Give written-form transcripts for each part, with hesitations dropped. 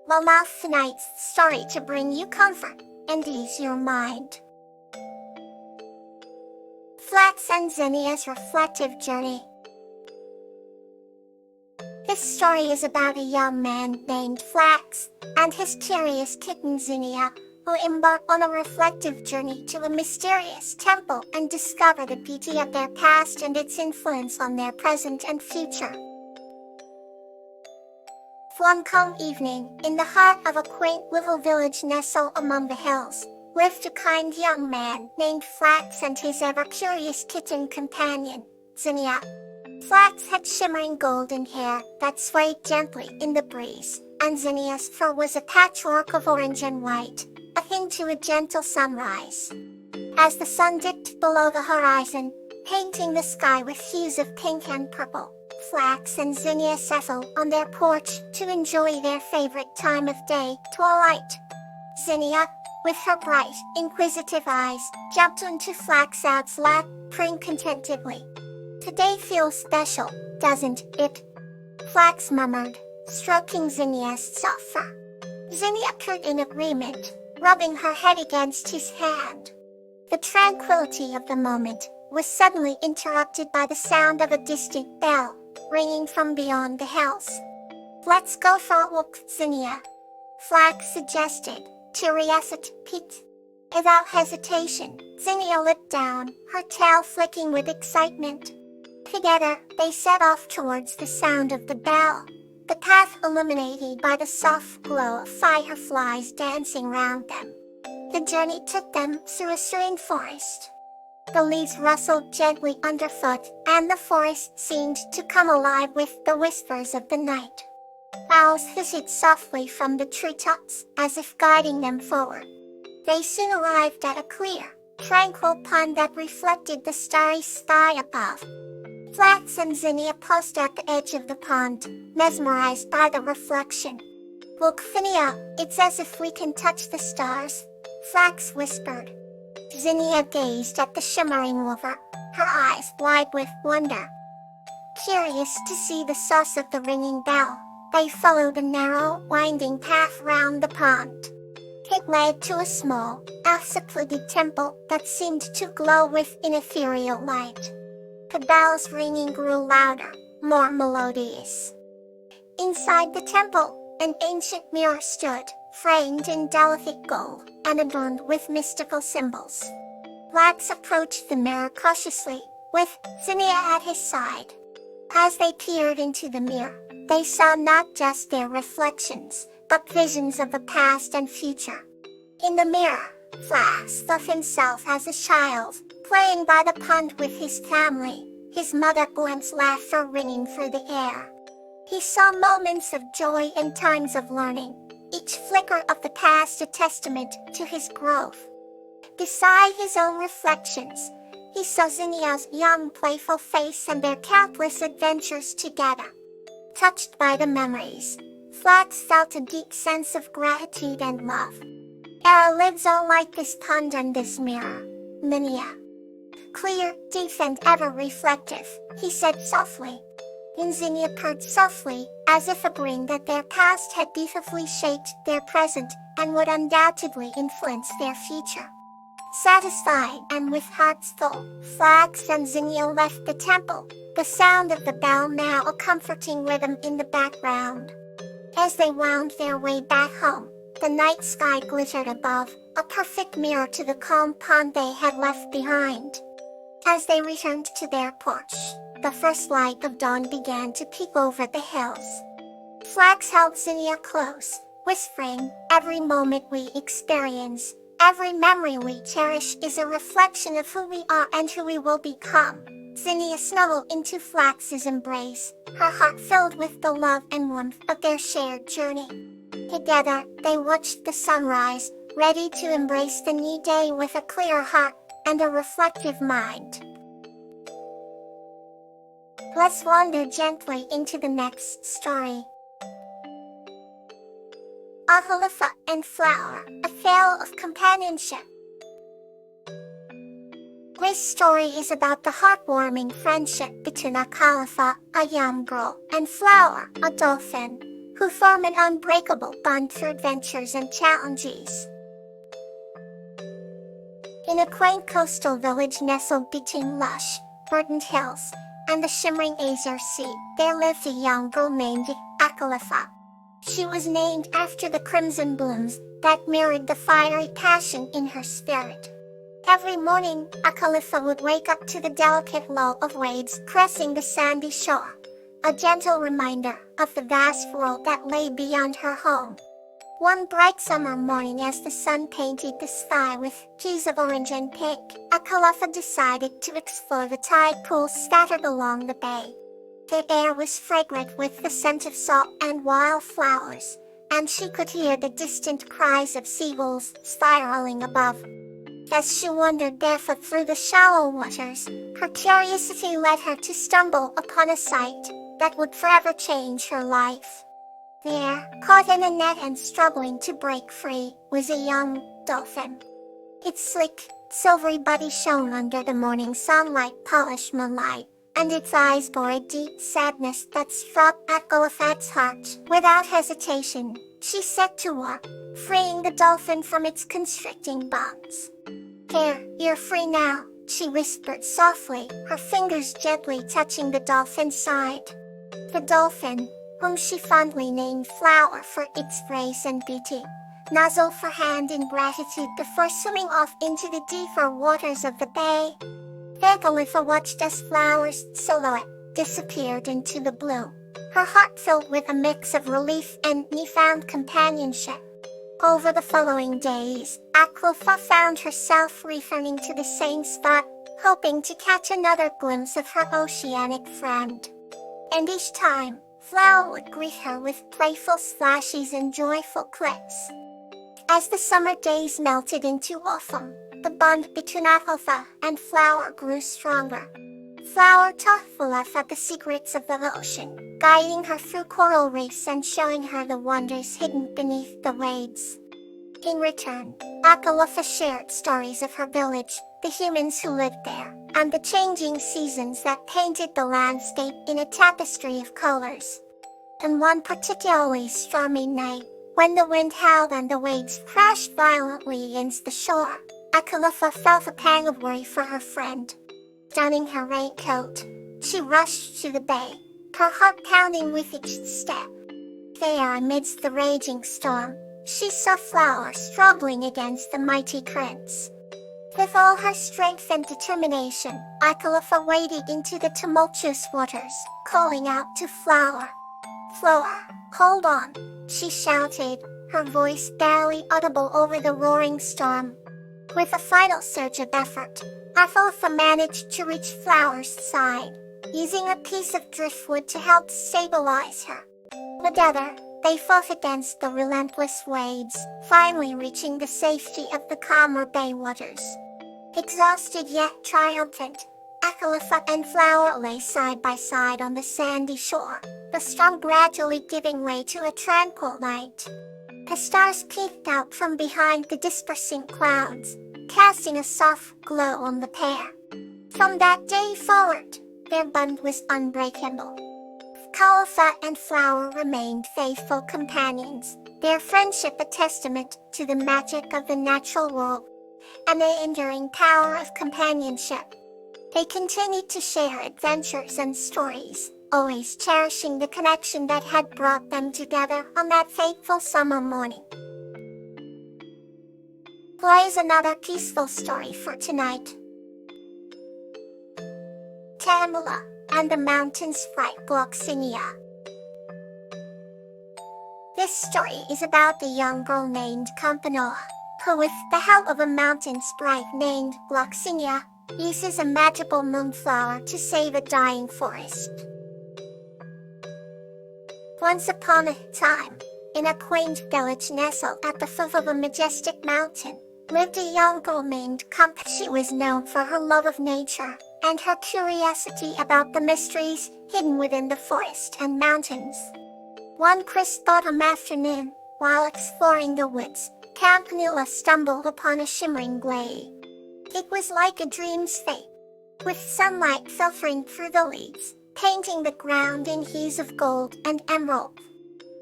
Lamouth tonight's story to bring you comfort and ease your mind. Flax and Zinnia's reflective journey. This story is about a young man named Flax and his curious kitten Zinnia, who embark on a reflective journey to a mysterious temple and discover the beauty of their past and its influence on their present and future. One calm evening, in the heart of a quaint little village nestled among the hills, lived a kind young man named Flax and his ever-curious kitten companion, Zinnia. Flax had shimmering golden hair that swayed gently in the breeze, and Zinnia's fur was a patchwork of orange and white, akin to a gentle sunrise. As the sun dipped below the horizon, painting the sky with hues of pink and purple, Flax and Zinnia settled on their porch to enjoy their favorite time of day, twilight. Zinnia, with her bright, inquisitive eyes, jumped onto Flax's lap, purring contentedly. "Today feels special, doesn't it?" Flax murmured, stroking Zinnia's soft fur. Zinnia purred in agreement, rubbing her head against his hand. The tranquility of the moment was suddenly interrupted by the sound of a distant bell, ringing from beyond the hills. "Let's go for a walk, Zinnia," Flax suggested, curiosity piqued. Without hesitation, Zinnia leaped down, her tail flicking with excitement. Together, they set off towards the sound of the bell, the path illuminated by the soft glow of fireflies dancing round them. The journey took them through a serene forest. The leaves rustled gently underfoot, and the forest seemed to come alive with the whispers of the night. Owls hissed softly from the treetops, as if guiding them forward. They soon arrived at a clear, tranquil pond that reflected the starry sky above. Flax and Zinnia paused at the edge of the pond, mesmerized by the reflection. "Look, Zinnia, it's as if we can touch the stars," Flax whispered. Zinnia gazed at the shimmering water, her eyes wide with wonder. Curious to see the source of the ringing bell, they followed a narrow, winding path round the pond. It led to a small, secluded temple that seemed to glow with an ethereal light. The bell's ringing grew louder, more melodious. Inside the temple, an ancient mirror stood, framed in delicate gold and adorned with mystical symbols. Flax approached the mirror cautiously, with Zinnia at his side. As they peered into the mirror, they saw not just their reflections, but visions of the past and future. In the mirror, Flax saw himself as a child, playing by the pond with his family, his mother Gwen's laughter ringing through the air. He saw moments of joy and times of learning, each flicker of the past a testament to his growth. Beside his own reflections, he saw Zinnia's young playful face and their countless adventures together. Touched by the memories, Flax felt a deep sense of gratitude and love. "There lives all like this pond and this mirror, Zinnia. Clear, deep and ever reflective," he said softly. And Zinnia purred softly, as if agreeing that their past had beautifully shaped their present and would undoubtedly influence their future. Satisfied and with hearts full, Flax and Zinnia left the temple, the sound of the bell now a comforting rhythm in the background. As they wound their way back home, the night sky glittered above, a perfect mirror to the calm pond they had left behind. As they returned to their porch, the first light of dawn began to peek over the hills. Flax held Zinnia close, whispering, "Every moment we experience, every memory we cherish is a reflection of who we are and who we will become." Zinnia snuggled into Flax's embrace, her heart filled with the love and warmth of their shared journey. Together, they watched the sunrise, ready to embrace the new day with a clear heart and a reflective mind. Let's wander gently into the next story. A Khalifa and Flower, a tale of companionship. This story is about the heartwarming friendship between a Khalifa, a young girl, and Flower, a dolphin, who form an unbreakable bond through adventures and challenges. In a quaint coastal village nestled between lush, verdant hills and the shimmering azure sea, there lived a young girl named Akalfa. She was named after the crimson blooms that mirrored the fiery passion in her spirit. Every morning, Akalfa would wake up to the delicate lull of waves caressing the sandy shore, a gentle reminder of the vast world that lay beyond her home. One bright summer morning, as the sun painted the sky with hues of orange and pink, Akalfa decided to explore the tide pools scattered along the bay. The air was fragrant with the scent of salt and wildflowers, and she could hear the distant cries of seagulls spiraling above. As she wandered barefoot through the shallow waters, her curiosity led her to stumble upon a sight that would forever change her life. There, caught in a net and struggling to break free, was a young dolphin. Its slick, silvery body shone under the morning sun like polished moonlight, and its eyes bore a deep sadness that struck at Akalfa's heart. Without hesitation, she set to work, freeing the dolphin from its constricting bonds. "There, you're free now," she whispered softly, her fingers gently touching the dolphin's side. The dolphin, whom she fondly named Flower for its grace and beauty, nuzzled her hand in gratitude before swimming off into the deeper waters of the bay. Akalfa watched as Flower's silhouette disappeared into the blue, her heart filled with a mix of relief and newfound companionship. Over the following days, Akalfa found herself returning to the same spot, hoping to catch another glimpse of her oceanic friend. And each time, Flower would greet her with playful splashes and joyful clicks. As the summer days melted into autumn, the bond between Akalfa and Flower grew stronger. Flower taught Akalfa the secrets of the ocean, guiding her through coral reefs and showing her the wonders hidden beneath the waves. In return, Akalfa shared stories of her village, the humans who lived there, and the changing seasons that painted the landscape in a tapestry of colors. And one particularly stormy night, when the wind howled and the waves crashed violently against the shore, Akalfa felt a pang of worry for her friend. Donning her raincoat, she rushed to the bay, her heart pounding with each step. There, amidst the raging storm, she saw Flower struggling against the mighty currents. With all her strength and determination, Akalfa waded into the tumultuous waters, calling out to Flower. "Flower, hold on," she shouted, her voice barely audible over the roaring storm. With a final surge of effort, Akalfa managed to reach Flower's side, using a piece of driftwood to help stabilize her. Together, they fought against the relentless waves, finally reaching the safety of the calmer bay waters. Exhausted yet triumphant, Akalfa and Flower lay side by side on the sandy shore, the storm gradually giving way to a tranquil night. The stars peeked out from behind the dispersing clouds, casting a soft glow on the pair. From that day forward, their bond was unbreakable. Akalfa and Flower remained faithful companions, their friendship a testament to the magic of the natural world and the enduring power of companionship. They continued to share adventures and stories, always cherishing the connection that had brought them together on that fateful summer morning. Here's another peaceful story for tonight. Tamula and the Mountain Sprite Gloxinia. This story is about a young girl named Campanola, who with the help of a mountain sprite named Gloxinia, uses a magical moonflower to save a dying forest. Once upon a time, in a quaint village nestled at the foot of a majestic mountain, lived a young girl named Camp. She was known for her love of nature and her curiosity about the mysteries hidden within the forest and mountains. One crisp autumn afternoon, while exploring the woods, Campanula stumbled upon a shimmering glade. It was like a dream's fate, with sunlight filtering through the leaves, painting the ground in hues of gold and emerald.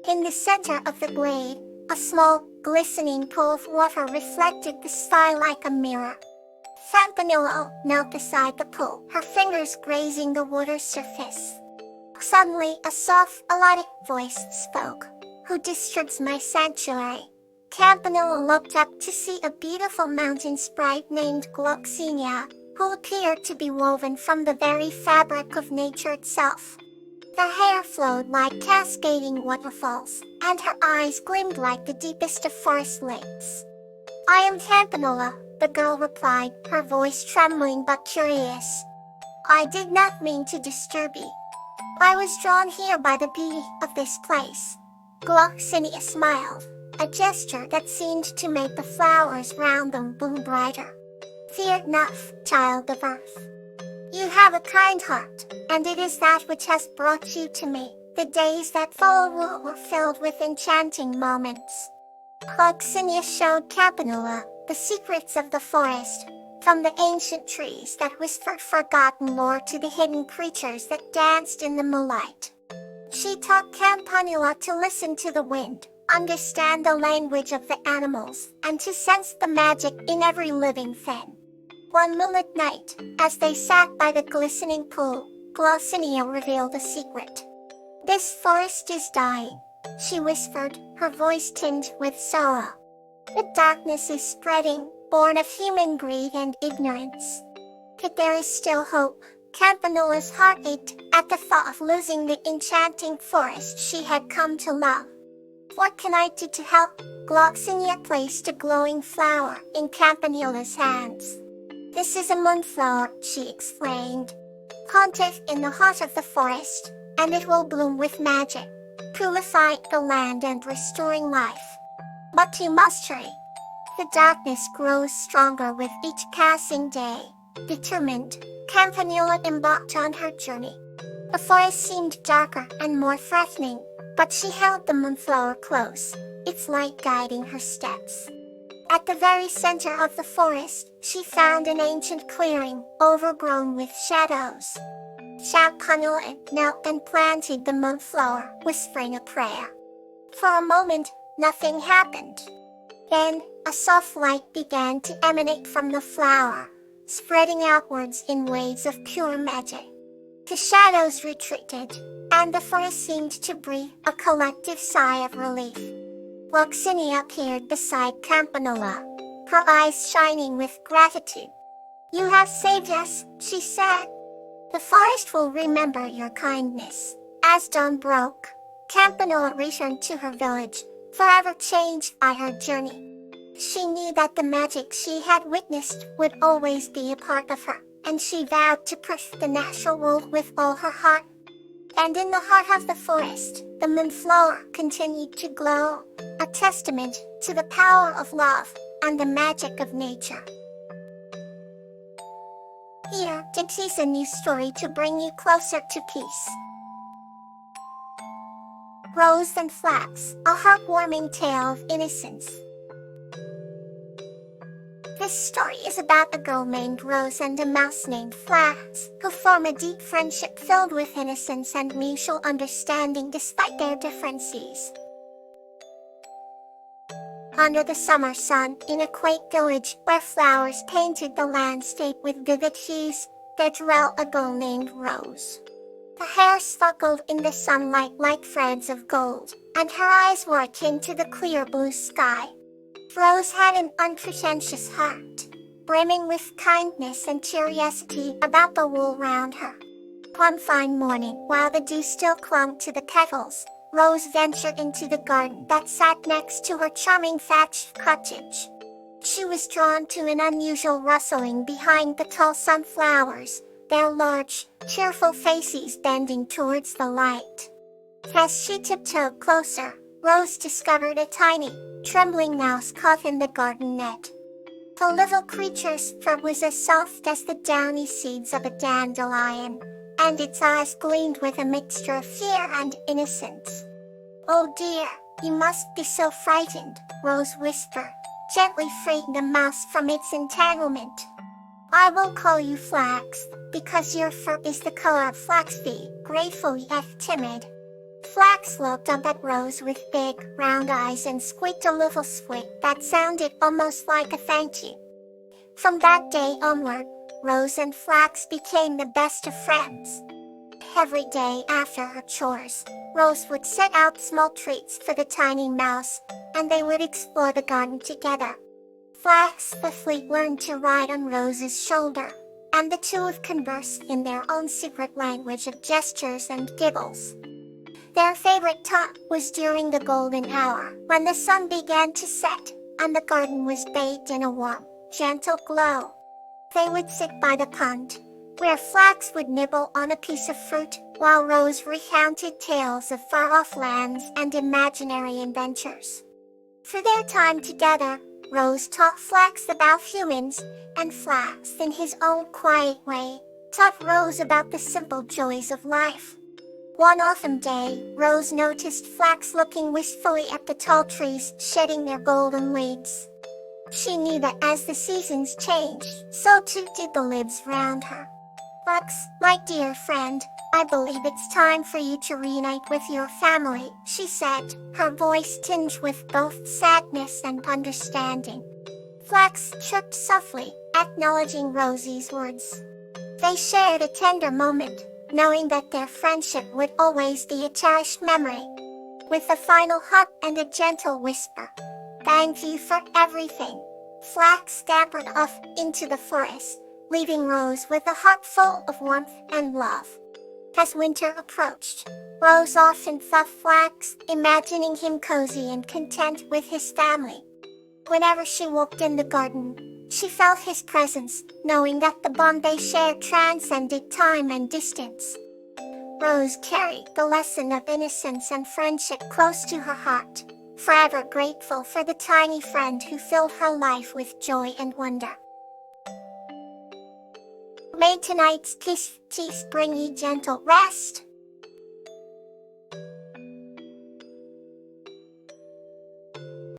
In the center of the glade, a small, glistening pool of water reflected the sky like a mirror. Campanula knelt beside the pool, her fingers grazing the water's surface. Suddenly, a soft, melodic voice spoke. "Who disturbs my sanctuary?" Campanula looked up to see a beautiful mountain sprite named Gloxinia, who appeared to be woven from the very fabric of nature itself. Her hair flowed like cascading waterfalls, and her eyes gleamed like the deepest of forest lakes. "I am Campanula," the girl replied, her voice trembling but curious. "I did not mean to disturb you. I was drawn here by the beauty of this place." Gloxinia smiled, a gesture that seemed to make the flowers round them bloom brighter. "Fear not, child of earth. You have a kind heart, and it is that which has brought you to me." The days that followed were filled with enchanting moments. Gloxinia showed Campanula the secrets of the forest, from the ancient trees that whispered forgotten lore to the hidden creatures that danced in the moonlight. She taught Campanula to listen to the wind, understand the language of the animals, and to sense the magic in every living thing. One moonlit night, as they sat by the glistening pool, Gloxinia revealed a secret. "This forest is dying," she whispered, her voice tinged with sorrow. "The darkness is spreading, born of human greed and ignorance. But there is still hope." Campanula's heart ached at the thought of losing the enchanting forest she had come to love. "What can I do to help?" Gloxinia placed a glowing flower in Campanula's hands. "This is a moonflower," she explained. "Plant it in the heart of the forest, and it will bloom with magic, purifying the land and restoring life. But you must hurry. The darkness grows stronger with each passing day." Determined, Campanula embarked on her journey. The forest seemed darker and more threatening, but she held the moonflower close, its light guiding her steps. At the very center of the forest, she found an ancient clearing, overgrown with shadows. Campanula knelt and planted the moonflower, whispering a prayer. For a moment, nothing happened. Then, a soft light began to emanate from the flower, spreading outwards in waves of pure magic. The shadows retreated, and the forest seemed to breathe a collective sigh of relief. Gloxinia appeared beside Campanula, her eyes shining with gratitude. "You have saved us," she said. "The forest will remember your kindness." As dawn broke, Campanula returned to her village, forever changed by her journey. She knew that the magic she had witnessed would always be a part of her, and she vowed to protect the natural world with all her heart. And in the heart of the forest, the moonflower continued to glow, a testament to the power of love and the magic of nature. Here, is a new story to bring you closer to peace. Rose and Flax, a heartwarming tale of innocence. This story is about a girl named Rose and a mouse named Flax, who form a deep friendship filled with innocence and mutual understanding despite their differences. Under the summer sun, in a quaint village where flowers painted the landscape with vivid hues, there dwelt a girl named Rose. Her hair sparkled in the sunlight like threads of gold, and her eyes were akin to the clear blue sky. Rose had an unpretentious heart, brimming with kindness and curiosity about the world around her. One fine morning, while the dew still clung to the petals, Rose ventured into the garden that sat next to her charming thatched cottage. She was drawn to an unusual rustling behind the tall sunflowers, their large, cheerful faces bending towards the light. As she tiptoed closer, Rose discovered a tiny, trembling mouse caught in the garden net. The little creature's fur was as soft as the downy seeds of a dandelion, and its eyes gleamed with a mixture of fear and innocence. "Oh dear, you must be so frightened," Rose whispered, gently freeing the mouse from its entanglement. "I will call you Flax, because your fur is the color of flaxseed, grateful yet timid." Flax looked up at Rose with big, round eyes and squeaked a little squeak that sounded almost like a thank you. From that day onward, Rose and Flax became the best of friends. Every day after her chores, Rose would set out small treats for the tiny mouse, and they would explore the garden together. Flax the fleet learned to ride on Rose's shoulder, and the two would converse in their own secret language of gestures and giggles. Their favorite time was during the golden hour, when the sun began to set, and the garden was bathed in a warm, gentle glow. They would sit by the pond, where Flax would nibble on a piece of fruit, while Rose recounted tales of far-off lands and imaginary adventures. For their time together, Rose taught Flax about humans, and Flax, in his own quiet way, taught Rose about the simple joys of life. One autumn day, Rose noticed Flax looking wistfully at the tall trees shedding their golden leaves. She knew that as the seasons changed, so too did the leaves round her. "Flax, my dear friend, I believe it's time for you to reunite with your family," she said, her voice tinged with both sadness and understanding. Flax chirped softly, acknowledging Rosie's words. They shared a tender moment, knowing that their friendship would always be a cherished memory. With a final hug and a gentle whisper, "Thank you for everything," Flax scampered off into the forest, leaving Rose with a heart full of warmth and love. As winter approached, Rose often thought Flax, imagining him cozy and content with his family. Whenever she walked in the garden, she felt his presence, knowing that the bond they shared transcended time and distance. Rose carried the lesson of innocence and friendship close to her heart, forever grateful for the tiny friend who filled her life with joy and wonder. May tonight's kiss bring you gentle rest.